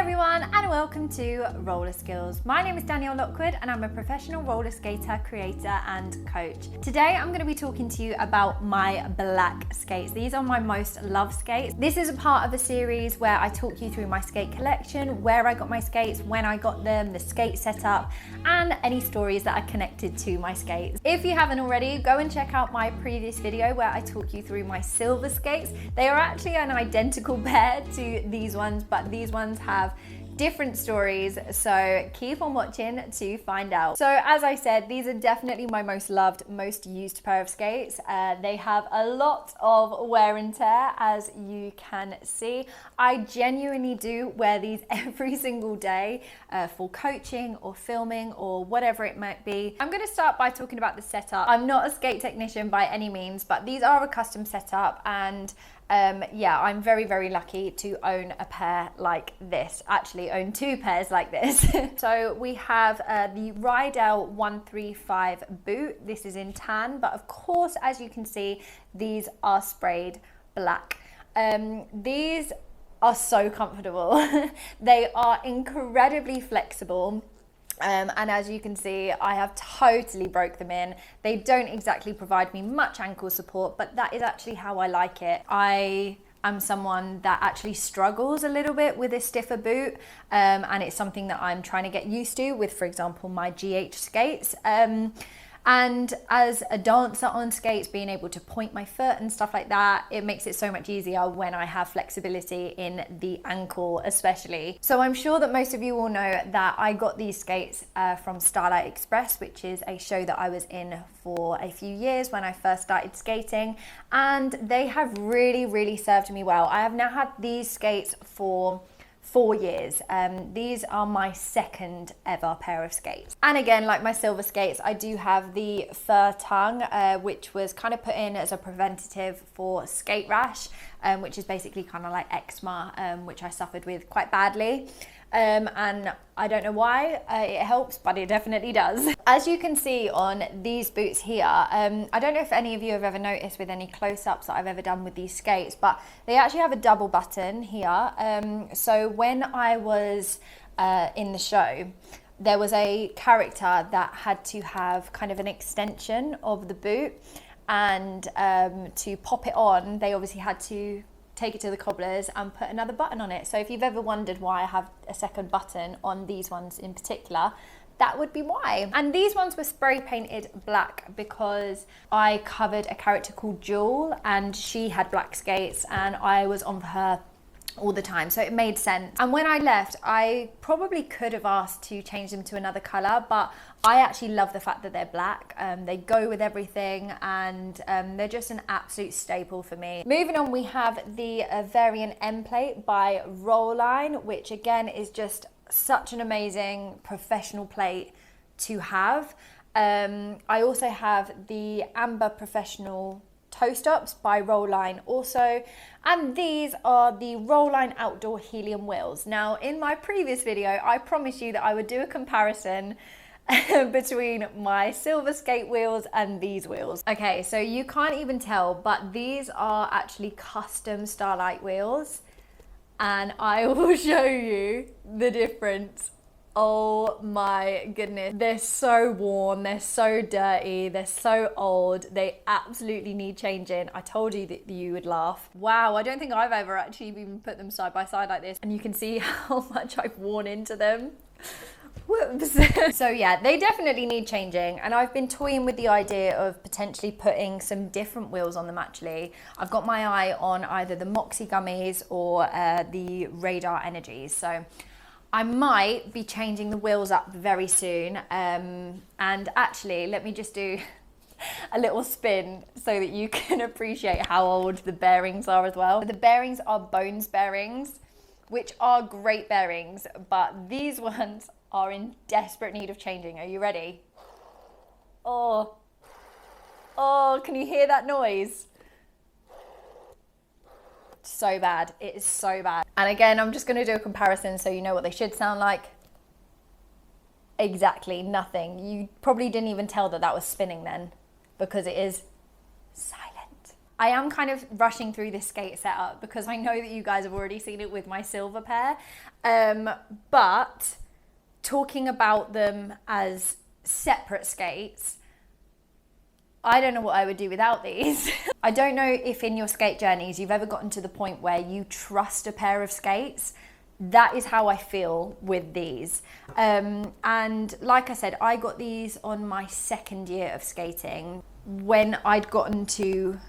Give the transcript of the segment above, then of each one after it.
everyone and welcome to RollerSkillz. My name is Danielle Lockwood and I'm a professional roller skater, creator and coach. Today I'm going to be talking to you about my black skates. These are my most loved skates. This is a part of a series where I talk you through my skate collection, where I got my skates, when I got them, the skate setup and any stories that are connected to my skates. If you haven't already, go and check out my previous video where I talk you through my silver skates. They are actually an identical pair to these ones, but these ones have different stories, so keep on watching to find out. So as I said, these are definitely my most loved, most used pair of skates. They have a lot of wear and tear, as you can see. I genuinely do wear these every single day for coaching or filming or whatever it might be. I'm going to start by talking about the setup. I'm not a skate technician by any means, but these are a custom setup, and yeah, I'm very, very lucky to own a pair like this. Actually, own two pairs like this. So we have the Rydell 135 boot. This is in tan, but of course, as you can see, these are sprayed black. These are so comfortable. They are incredibly flexible. And as you can see, I have totally broke them in. They don't exactly provide me much ankle support, but that is actually how I like it. I am someone that actually struggles a little bit with a stiffer boot, and it's something that I'm trying to get used to with, for example, my GH skates. And as a dancer on skates, being able to point my foot and stuff like that, it makes it so much easier when I have flexibility in the ankle especially. So I'm sure that most of you will know that I got these skates from Starlight Express, which is a show that I was in for a few years when I first started skating, and they have really, really served me well. I have now had these skates for 4 years. These are my second ever pair of skates. And again, like my silver skates, I do have the fur tongue, which was kind of put in as a preventative for skate rash, which is basically kind of like eczema, which I suffered with quite badly. And I don't know why it helps, but it definitely does. As you can see on these boots here, I don't know if any of you have ever noticed with any close-ups that I've ever done with these skates, but they actually have a double button here. So when I was in the show, there was a character that had to have kind of an extension of the boot, and to pop it on, they obviously had to take it to the cobblers and put another button on it. So if you've ever wondered why I have a second button on these ones in particular, that would be why. And these ones were spray painted black because I covered a character called Jewel, and she had black skates and I was on for her all the time, so it made sense. And when I left, I probably could have asked to change them to another color, but I actually love the fact that they're black. They go with everything, and they're just an absolute staple for me. Moving on, we have the Variant M plate by Rolline, which again is just such an amazing professional plate to have. I also have the Amber Professional toe stops by Rolline also, and these are the Rolline Outdoor Helium wheels. Now, in my previous video, I promised you that I would do a comparison between my silver skate wheels and these wheels. Okay, so you can't even tell, but these are actually custom Starlight wheels, and I will show you the difference. Oh my goodness, they're so worn, they're so dirty, they're so old, they absolutely need changing. I told you that you would laugh. Wow, I don't think I've ever actually even put them side by side like this, and you can see how much I've worn into them. Whoops. So yeah, they definitely need changing, and I've been toying with the idea of potentially putting some different wheels on them actually. I've got my eye on either the Moxie gummies or the Radar Energies, so I might be changing the wheels up very soon. And actually, let me just do a little spin so that you can appreciate how old the bearings are as well. The bearings are Bones bearings, which are great bearings, but these ones are in desperate need of changing. Are you ready? Oh, can you hear that noise? So bad, it is so bad. And again, I'm just gonna do a comparison so you know what they should sound like. Exactly nothing. You probably didn't even tell that that was spinning then, because it is silent. I am kind of rushing through this skate setup because I know that you guys have already seen it with my silver pair. But talking about them as separate skates, I don't know what I would do without these. I don't know if in your skate journeys you've ever gotten to the point where you trust a pair of skates. That is how I feel with these. And like I said, I got these on my second year of skating. When I'd gotten to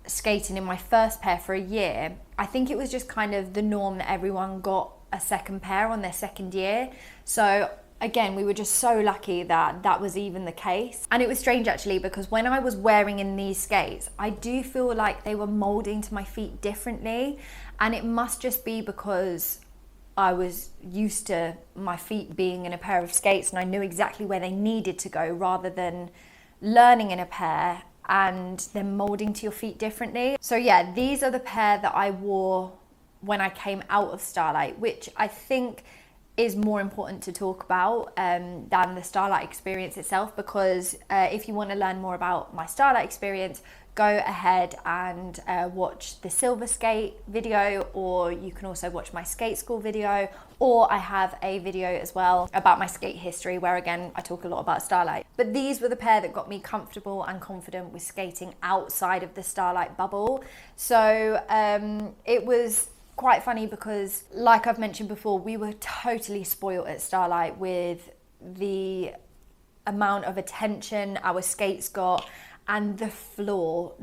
skating in my first pair for a year, I think it was just kind of the norm that everyone got a second pair on their second year. So again, we were just so lucky that that was even the case. And it was strange actually, because when I was wearing in these skates, I do feel like they were molding to my feet differently. And it must just be because I was used to my feet being in a pair of skates and I knew exactly where they needed to go, rather than learning in a pair and then molding to your feet differently. So yeah, these are the pair that I wore when I came out of Starlight, which I think is more important to talk about than the Starlight experience itself, because if you want to learn more about my Starlight experience, go ahead and watch the Silver Skate video, or you can also watch my skate school video, or I have a video as well about my skate history where again I talk a lot about Starlight. But these were the pair that got me comfortable and confident with skating outside of the Starlight bubble. So it was quite funny because, like I've mentioned before, we were totally spoiled at Starlight with the amount of attention our skates got. And the floor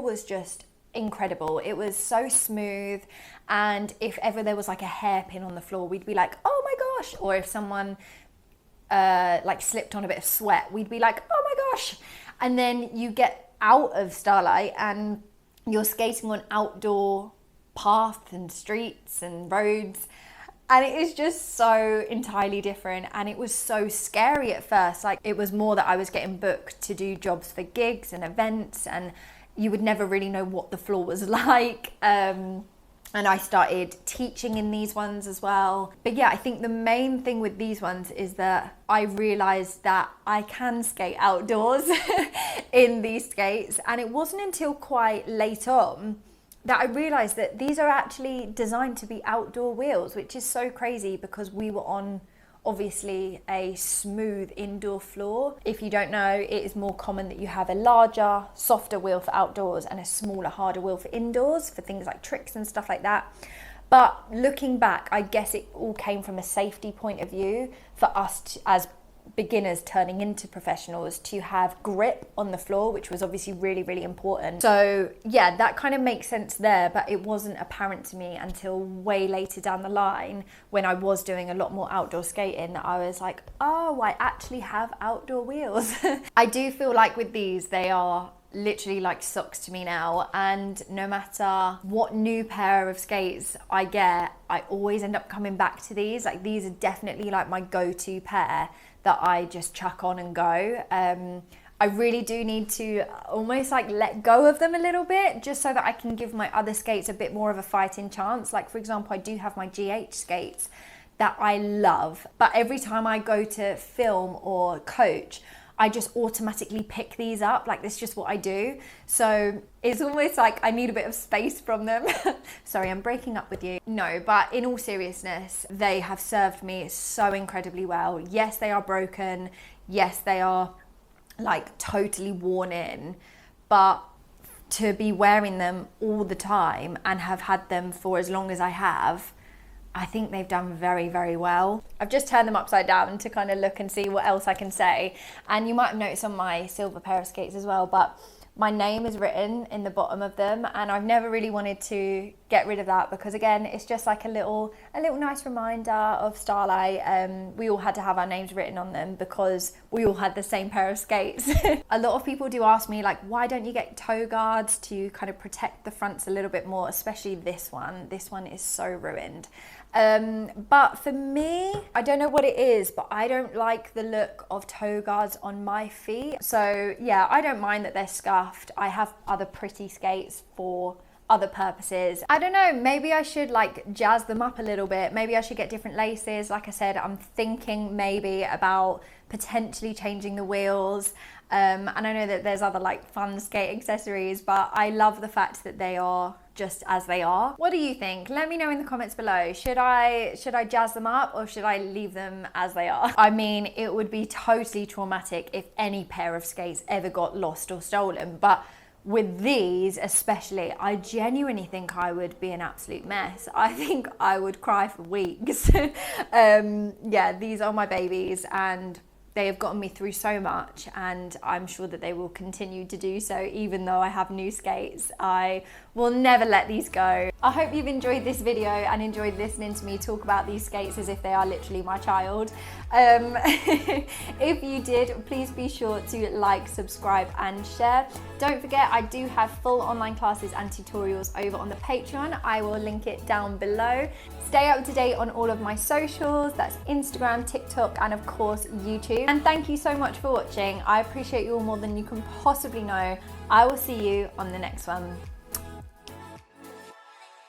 was just incredible. It was so smooth, and if ever there was like a hairpin on the floor, we'd be like, oh my gosh. Or if someone like slipped on a bit of sweat, we'd be like, oh my gosh. And then you get out of Starlight and you're skating on outdoor paths and streets and roads, and it is just so entirely different. And it was so scary at first. Like, it was more that I was getting booked to do jobs for gigs and events, and you would never really know what the floor was like. And I started teaching in these ones as well. But yeah, I think the main thing with these ones is that I realized that I can skate outdoors in these skates. And it wasn't until quite late on that I realized that these are actually designed to be outdoor wheels, which is so crazy because we were on obviously a smooth indoor floor. If you don't know, it is more common that you have a larger, softer wheel for outdoors and a smaller, harder wheel for indoors for things like tricks and stuff like that. But looking back, I guess it all came from a safety point of view for us as beginners turning into professionals, to have grip on the floor, which was obviously really, really important. So yeah, that kind of makes sense there, but it wasn't apparent to me until way later down the line when I was doing a lot more outdoor skating that I was like, oh, I actually have outdoor wheels. I do feel like with these, they are literally like socks to me now, and no matter what new pair of skates I get, I always end up coming back to these. Like, these are definitely like my go-to pair that I just chuck on and go. I really do need to almost like let go of them a little bit, just so that I can give my other skates a bit more of a fighting chance. Like, for example, I do have my GH skates that I love, but every time I go to film or coach, I just automatically pick these up. Like, that's just what I do. So it's almost like I need a bit of space from them. Sorry, I'm breaking up with you. No, but in all seriousness, they have served me so incredibly well. Yes, they are broken. Yes, they are like totally worn in, but to be wearing them all the time and have had them for as long as I have, I think they've done very, very well. I've just turned them upside down to kind of look and see what else I can say. And you might have noticed on my silver pair of skates as well, but my name is written in the bottom of them, and I've never really wanted to get rid of that because, again, it's just like a little nice reminder of Starlight. We all had to have our names written on them because we all had the same pair of skates. A lot of people do ask me, like, why don't you get toe guards to kind of protect the fronts a little bit more, especially this one. This one is so ruined. But for me, I don't know what it is, but I don't like the look of toe guards on my feet. So yeah, I don't mind that they're scuffed. I have other pretty skates for other purposes. I don't know, maybe I should like jazz them up a little bit. Maybe I should get different laces. Like I said, I'm thinking maybe about potentially changing the wheels. And I know that there's other like fun skate accessories, but I love the fact that they are just as they are. What do you think? Let me know in the comments below. Should I jazz them up or should I leave them as they are? I mean, it would be totally traumatic if any pair of skates ever got lost or stolen, but with these especially, I genuinely think I would be an absolute mess. I think I would cry for weeks. Yeah, these are my babies and they have gotten me through so much, and I'm sure that they will continue to do so. Even though I have new skates, I will never let these go. I hope you've enjoyed this video and enjoyed listening to me talk about these skates as if they are literally my child. If you did, please be sure to like, subscribe and share. Don't forget, I do have full online classes and tutorials over on the Patreon. I will link it down below. Stay up to date on all of my socials, that's Instagram, TikTok, and of course YouTube. And thank you so much for watching. I appreciate you all more than you can possibly know. I will see you on the next one.